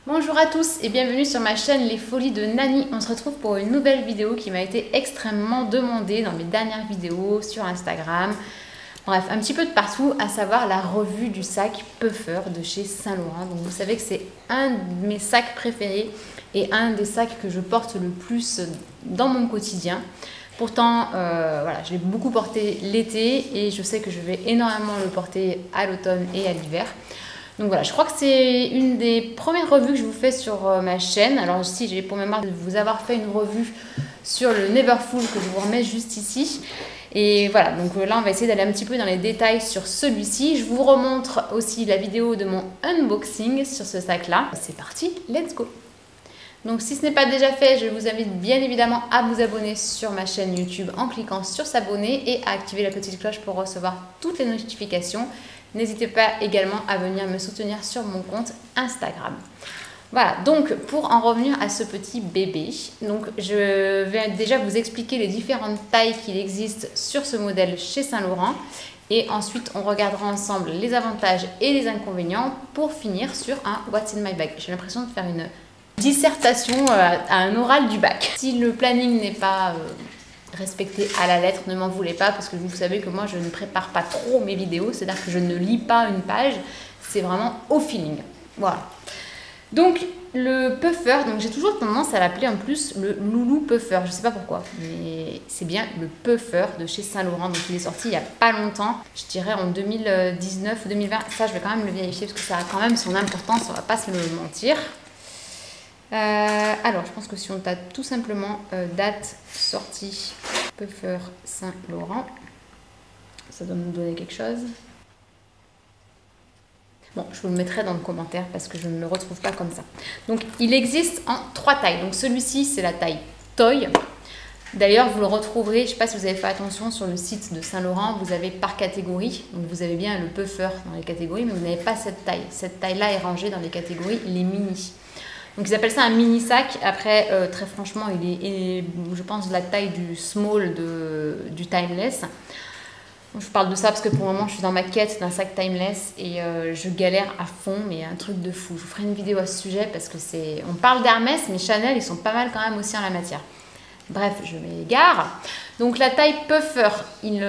Bonjour à tous et bienvenue sur ma chaîne Les Folies de Nani. On se retrouve pour une nouvelle vidéo qui m'a été extrêmement demandée dans mes dernières vidéos sur Instagram. Bref, un petit peu de partout, à savoir la revue du sac Puffer de chez Saint Laurent. Donc vous savez que c'est un de mes sacs préférés et un des sacs que je porte le plus dans mon quotidien. Pourtant, voilà, je l'ai beaucoup porté l'été et je sais que je vais énormément le porter à l'automne et à l'hiver. Donc voilà, je crois que c'est une des premières revues que je vous fais sur ma chaîne. Alors si j'ai pour mémoire de vous avoir fait une revue sur le Neverfull que je vous remets juste ici. Et voilà, donc là on va essayer d'aller un petit peu dans les détails sur celui-ci. Je vous remontre aussi la vidéo de mon unboxing sur ce sac-là. C'est parti, let's go! Donc si ce n'est pas déjà fait, je vous invite bien évidemment à vous abonner sur ma chaîne YouTube en cliquant sur s'abonner et à activer la petite cloche pour recevoir toutes les notifications. N'hésitez pas également à venir me soutenir sur mon compte Instagram. Voilà, donc pour en revenir à ce petit bébé, donc je vais déjà vous expliquer les différentes tailles qu'il existe sur ce modèle chez Saint Laurent. Et ensuite, on regardera ensemble les avantages et les inconvénients pour finir sur un What's in my bag. J'ai l'impression de faire une dissertation à un oral du bac. Si le planning n'est pas respecté à la lettre, ne m'en voulez pas parce que vous savez que moi je ne prépare pas trop mes vidéos, c'est-à-dire que je ne lis pas une page, c'est vraiment au feeling. Voilà. Donc le puffer, donc j'ai toujours tendance à l'appeler en plus le loulou puffer, je sais pas pourquoi, mais c'est bien le puffer de chez Saint Laurent, donc il est sorti il y a pas longtemps, je dirais en 2019 ou 2020, ça je vais quand même le vérifier parce que ça a quand même son importance, on va pas se le mentir. Alors, je pense que si on tape tout simplement date sortie Puffer Saint Laurent, ça doit nous donner quelque chose. Bon, je vous le mettrai dans le commentaire parce que je ne le retrouve pas comme ça. Donc, il existe en 3 tailles. Donc, celui-ci, c'est la taille Toy. D'ailleurs, vous le retrouverez, je ne sais pas si vous avez fait attention sur le site de Saint Laurent, vous avez par catégorie. Donc, vous avez bien le Puffer dans les catégories, mais vous n'avez pas cette taille. Cette taille-là est rangée dans les catégories les mini. Donc ils appellent ça un mini sac. Après, très franchement, il est, je pense, de la taille du small du Timeless. Je parle de ça parce que pour le moment, je suis dans ma quête d'un sac Timeless et je galère à fond, mais un truc de fou. Je vous ferai une vidéo à ce sujet parce que c'est... On parle d'Hermès, mais Chanel, ils sont pas mal quand même aussi en la matière. Bref, je m'égare. Donc la taille Puffer, il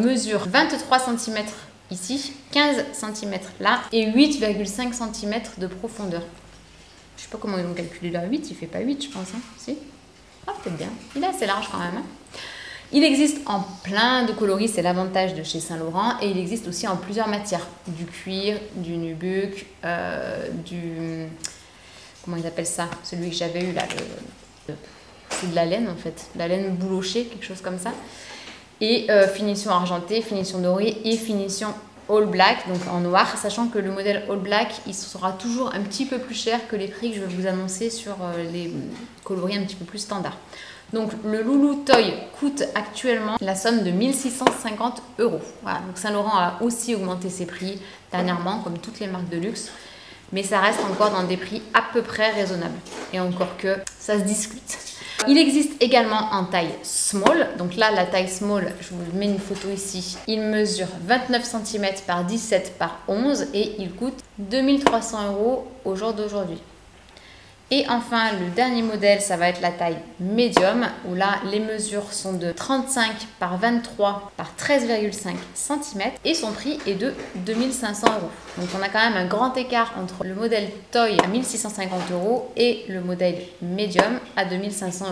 mesure 23 cm ici, 15 cm là et 8,5 cm de profondeur. Je sais pas comment ils ont calculé la 8, il fait pas 8 je pense, hein. Si. Ah, peut-être bien, il est assez large quand même, hein. Il existe en plein de coloris, c'est l'avantage de chez Saint Laurent, et il existe aussi en plusieurs matières, du cuir, du nubuck, comment ils appellent ça, celui que j'avais eu là, c'est de la laine en fait, de la laine boulochée, quelque chose comme ça, et finition argentée, finition dorée et finition all black, donc en noir, sachant que le modèle all black, il sera toujours un petit peu plus cher que les prix que je vais vous annoncer sur les coloris un petit peu plus standards. Donc le Loulou Toy coûte actuellement la somme de 1650 €. Voilà, donc Saint Laurent a aussi augmenté ses prix dernièrement, comme toutes les marques de luxe, mais ça reste encore dans des prix à peu près raisonnables. Et encore que ça se discute. Il existe également en taille small. Donc là, la taille small, je vous mets une photo ici. Il mesure 29 cm par 17 par 11 et il coûte 2300 € au jour d'aujourd'hui. Et enfin, le dernier modèle, ça va être la taille medium, où là, les mesures sont de 35 par 23 par 13,5 cm et son prix est de 2500 €. Donc on a quand même un grand écart entre le modèle Toy à 1650 € et le modèle medium à 2500 €.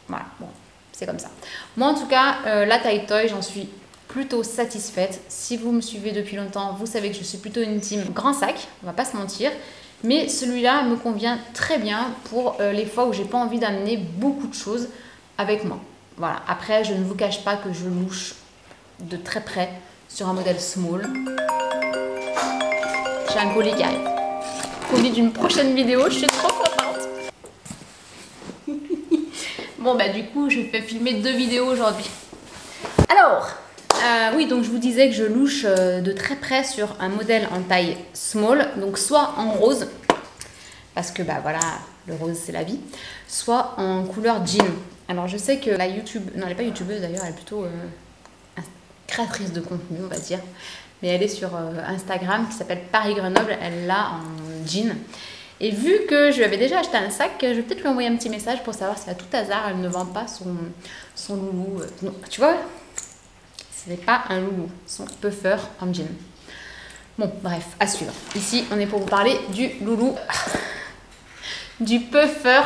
Voilà, bon, c'est comme ça. Moi en tout cas, la taille Toy, j'en suis plutôt satisfaite. Si vous me suivez depuis longtemps, vous savez que je suis plutôt une team grand sac, on va pas se mentir. Mais celui-là me convient très bien pour les fois où j'ai pas envie d'amener beaucoup de choses avec moi. Voilà. Après, je ne vous cache pas que je louche de très près sur un modèle small. J'ai un colis qui arrive. Colis d'une prochaine vidéo, je suis trop contente. Bon, bah du coup, je vais filmer 2 vidéos aujourd'hui. Alors... oui, donc je vous disais que je louche de très près sur un modèle en taille small, donc soit en rose, parce que bah voilà, le rose c'est la vie, soit en couleur jean. Alors je sais que la YouTube, non elle n'est pas youtubeuse d'ailleurs, elle est plutôt créatrice de contenu on va dire, mais elle est sur Instagram qui s'appelle Paris Grenoble, elle l'a en jean. Et vu que je lui avais déjà acheté un sac, je vais peut-être lui envoyer un petit message pour savoir si à tout hasard elle ne vend pas son loulou. Non, tu vois, ce n'est pas un loulou, son puffer en jean. Bon, bref, à suivre. Ici, on est pour vous parler du loulou, du puffer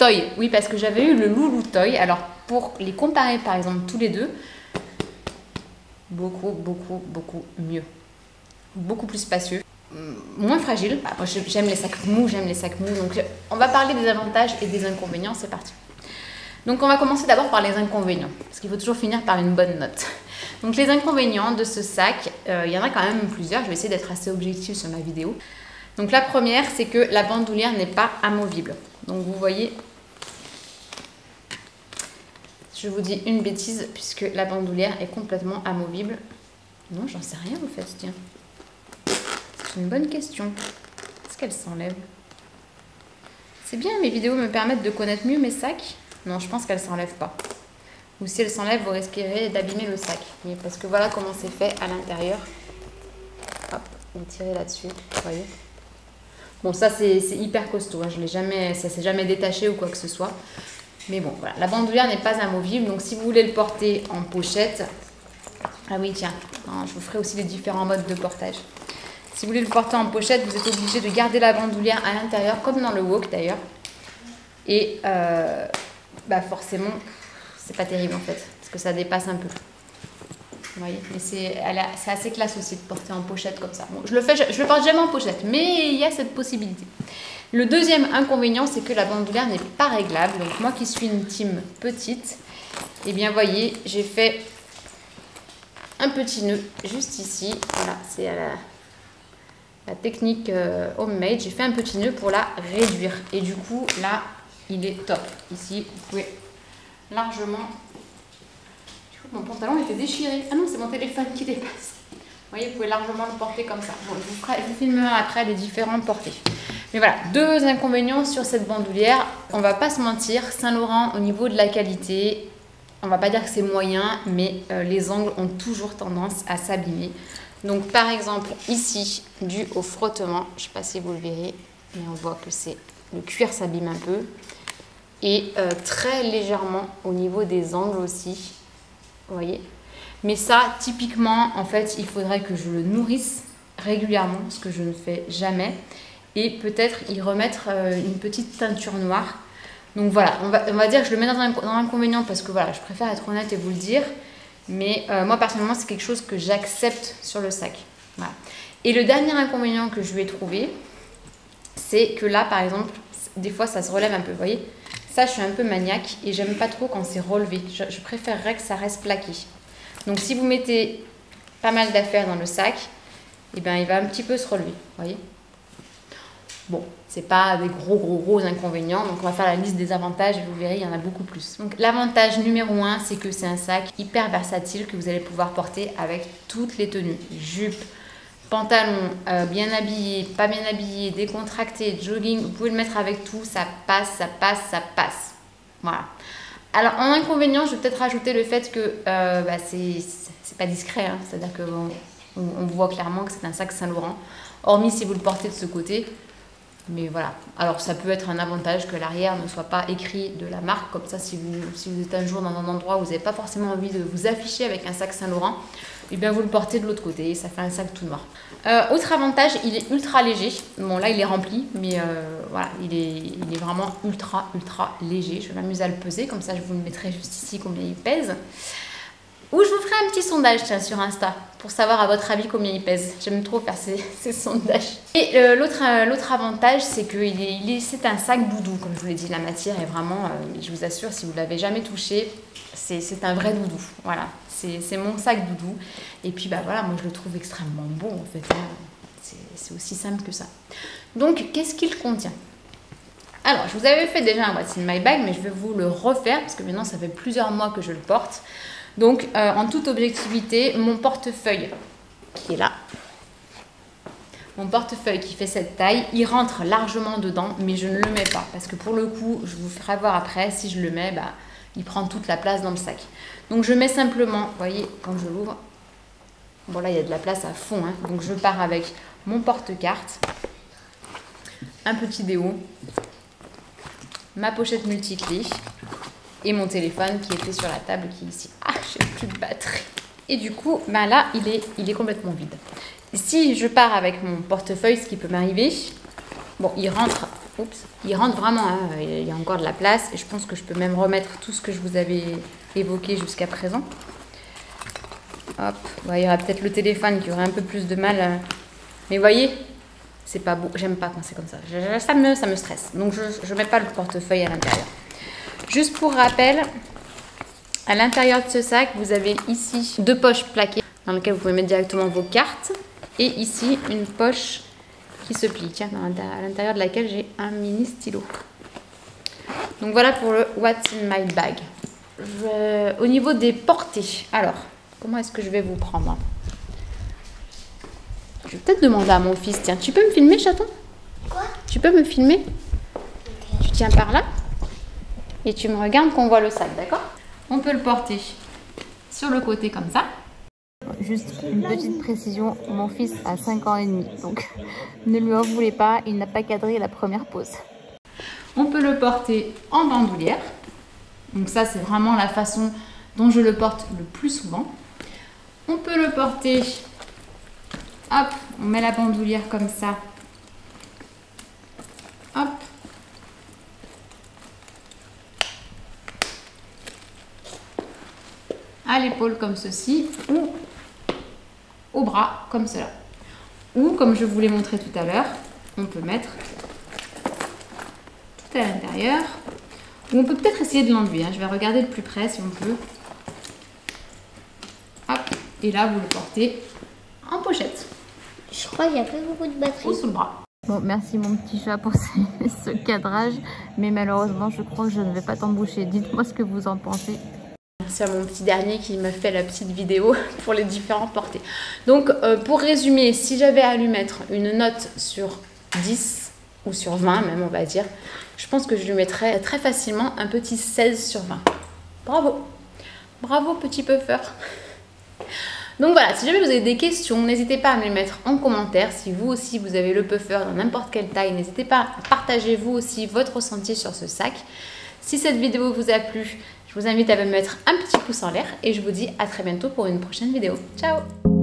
toy. Oui, parce que j'avais eu le loulou toy. Alors, pour les comparer par exemple tous les deux, beaucoup mieux. Beaucoup plus spacieux. Moins fragile. Bah, moi, j'aime les sacs mous, Donc, on va parler des avantages et des inconvénients. C'est parti. Donc, on va commencer d'abord par les inconvénients. Parce qu'il faut toujours finir par une bonne note. Donc, les inconvénients de ce sac, il y en a quand même plusieurs. Je vais essayer d'être assez objective sur ma vidéo. Donc, la première, c'est que la bandoulière n'est pas amovible. Donc, vous voyez, je vous dis une bêtise puisque la bandoulière est complètement amovible. Non, j'en sais rien, en fait, tiens. C'est une bonne question. Est-ce qu'elle s'enlève? C'est bien, mes vidéos me permettent de connaître mieux mes sacs. Non, je pense qu'elle ne s'enlève pas. Ou si elle s'enlève, vous risquerez d'abîmer le sac. Mais parce que voilà comment c'est fait à l'intérieur. Hop, on tire là-dessus, vous voyez. Bon, ça c'est hyper costaud. Hein. Ça s'est jamais détaché ou quoi que ce soit. Mais bon, voilà. La bandoulière n'est pas amovible. Donc si vous voulez le porter en pochette... Ah oui, tiens, je vous ferai aussi les différents modes de portage. Si vous voulez le porter en pochette, vous êtes obligé de garder la bandoulière à l'intérieur, comme dans le wok d'ailleurs. Et bah forcément, c'est pas terrible en fait, parce que ça dépasse un peu. Vous voyez, mais c'est assez classe aussi de porter en pochette comme ça. Bon, je le porte jamais en pochette, mais il y a cette possibilité. Le deuxième inconvénient, c'est que la bandoulière n'est pas réglable. Donc moi qui suis une team petite, et bien voyez, j'ai fait un petit nœud juste ici. Voilà, c'est la technique homemade. J'ai fait un petit nœud pour la réduire. Et du coup, là, il est top. Ici, vous pouvez largement... Du coup, mon pantalon était déchiré. Ah non, c'est mon téléphone qui dépasse. Vous voyez, vous pouvez largement le porter comme ça. Bon, je vous filmerai après les différents portées. Mais voilà, deux inconvénients sur cette bandoulière. On va pas se mentir, Saint-Laurent, au niveau de la qualité, on va pas dire que c'est moyen, mais les angles ont toujours tendance à s'abîmer. Donc par exemple ici, dû au frottement, je ne sais pas si vous le verrez, mais on voit que le cuir s'abîme un peu. Et très légèrement au niveau des angles aussi, vous voyez. Mais ça, typiquement, en fait, il faudrait que je le nourrisse régulièrement, ce que je ne fais jamais. Et peut-être y remettre une petite teinture noire. Donc voilà, on va dire que je le mets dans l'inconvénient parce que voilà, je préfère être honnête et vous le dire. Mais moi, personnellement, c'est quelque chose que j'accepte sur le sac. Voilà. Et le dernier inconvénient que je lui ai trouvé, c'est que là, par exemple, des fois, ça se relève un peu. Vous voyez, ça, je suis un peu maniaque et j'aime pas trop quand c'est relevé. Je préférerais que ça reste plaqué. Donc, si vous mettez pas mal d'affaires dans le sac, eh ben, il va un petit peu se relever. Vous voyez. Bon, c'est pas des gros inconvénients, donc on va faire la liste des avantages et vous verrez, il y en a beaucoup plus. Donc l'avantage numéro 1, c'est que c'est un sac hyper versatile que vous allez pouvoir porter avec toutes les tenues. Jupe, pantalon, bien habillé, pas bien habillé, décontracté, jogging, vous pouvez le mettre avec tout, ça passe. Voilà. Alors en inconvénient, je vais peut-être rajouter le fait que c'est pas discret, hein, c'est-à-dire qu'on voit clairement que c'est un sac Saint-Laurent, hormis si vous le portez de ce côté. Mais voilà, alors ça peut être un avantage que l'arrière ne soit pas écrit de la marque, comme ça si vous êtes un jour dans un endroit où vous n'avez pas forcément envie de vous afficher avec un sac Saint-Laurent, et bien vous le portez de l'autre côté et ça fait un sac tout noir. Autre avantage, il est ultra léger. Bon là il est rempli, mais voilà, il est vraiment ultra léger. Je vais m'amuser à le peser, comme ça je vous le mettrai juste ici combien il pèse. Ou je vous ferai un petit sondage tiens, sur Insta pour savoir à votre avis combien il pèse. J'aime trop faire ces sondages. Et l'autre avantage, c'est que c'est un sac doudou, comme je vous l'ai dit. La matière est vraiment, je vous assure, si vous ne l'avez jamais touché, c'est un vrai doudou. Voilà, c'est mon sac doudou. Et puis bah voilà, moi je le trouve extrêmement beau en fait. Hein. C'est aussi simple que ça. Donc, qu'est-ce qu'il contient ? Alors, je vous avais fait déjà un What's in my bag, mais je vais vous le refaire parce que maintenant ça fait plusieurs mois que je le porte. Donc, en toute objectivité, mon portefeuille qui est là, mon portefeuille qui fait cette taille, il rentre largement dedans, mais je ne le mets pas. Parce que pour le coup, je vous ferai voir après, si je le mets, bah, il prend toute la place dans le sac. Donc, je mets simplement, vous voyez, quand je l'ouvre, bon là, il y a de la place à fond. Hein, donc, je pars avec mon porte-carte, un petit déo, ma pochette multiclé et mon téléphone qui était sur la table qui est ici. Ah, j'ai plus de batterie. Et du coup, ben là, il est complètement vide. Si je pars avec mon portefeuille, ce qui peut m'arriver, bon, il rentre vraiment, hein, il y a encore de la place et je pense que je peux même remettre tout ce que je vous avais évoqué jusqu'à présent. Hop, ouais, il y aura peut-être le téléphone qui aurait un peu plus de mal, mais vous voyez, c'est pas beau, j'aime pas quand c'est comme ça, ça me stresse, donc je mets pas le portefeuille à l'intérieur. Juste pour rappel, à l'intérieur de ce sac, vous avez ici 2 poches plaquées dans lesquelles vous pouvez mettre directement vos cartes et ici une poche qui se plie, tiens, à l'intérieur de laquelle j'ai un mini stylo. Donc voilà pour le What's in my bag. Au niveau des portées, alors, comment est-ce que je vais vous prendre? Je vais peut-être demander à mon fils, tiens, tu peux me filmer, chaton? Quoi? Tu peux me filmer? Okay. Tu tiens par là et tu me regardes qu'on voit le sac, d'accord? On peut le porter sur le côté comme ça. Juste une petite précision, mon fils a 5 ans et demi, donc ne lui en voulez pas, il n'a pas cadré la première pause. On peut le porter en bandoulière, donc ça c'est vraiment la façon dont je le porte le plus souvent. On peut le porter, hop, on met la bandoulière comme ça, hop. À l'épaule comme ceci, ou au bras comme cela. Ou comme je vous l'ai montré tout à l'heure, on peut mettre tout à l'intérieur. Ou on peut peut-être essayer de l'enlever, hein. Je vais regarder de plus près si on peut. Hop, et là vous le portez en pochette. Je crois qu'il n'y a pas beaucoup de batterie. Ou sous le bras. Bon, merci mon petit chat pour ce cadrage, mais malheureusement je crois que je ne vais pas t'emboucher. Dites-moi ce que vous en pensez. Merci à mon petit dernier qui me fait la petite vidéo pour les différentes portées. Donc pour résumer, si j'avais à lui mettre une note sur 10 ou sur 20 même on va dire, je pense que je lui mettrais très facilement un petit 16 sur 20. Bravo! Bravo petit puffer! Donc voilà, si jamais vous avez des questions, n'hésitez pas à me les mettre en commentaire. Si vous aussi vous avez le puffer dans n'importe quelle taille, n'hésitez pas à partager vous aussi votre ressenti sur ce sac. Si cette vidéo vous a plu, je vous invite à me mettre un petit pouce en l'air et je vous dis à très bientôt pour une prochaine vidéo. Ciao!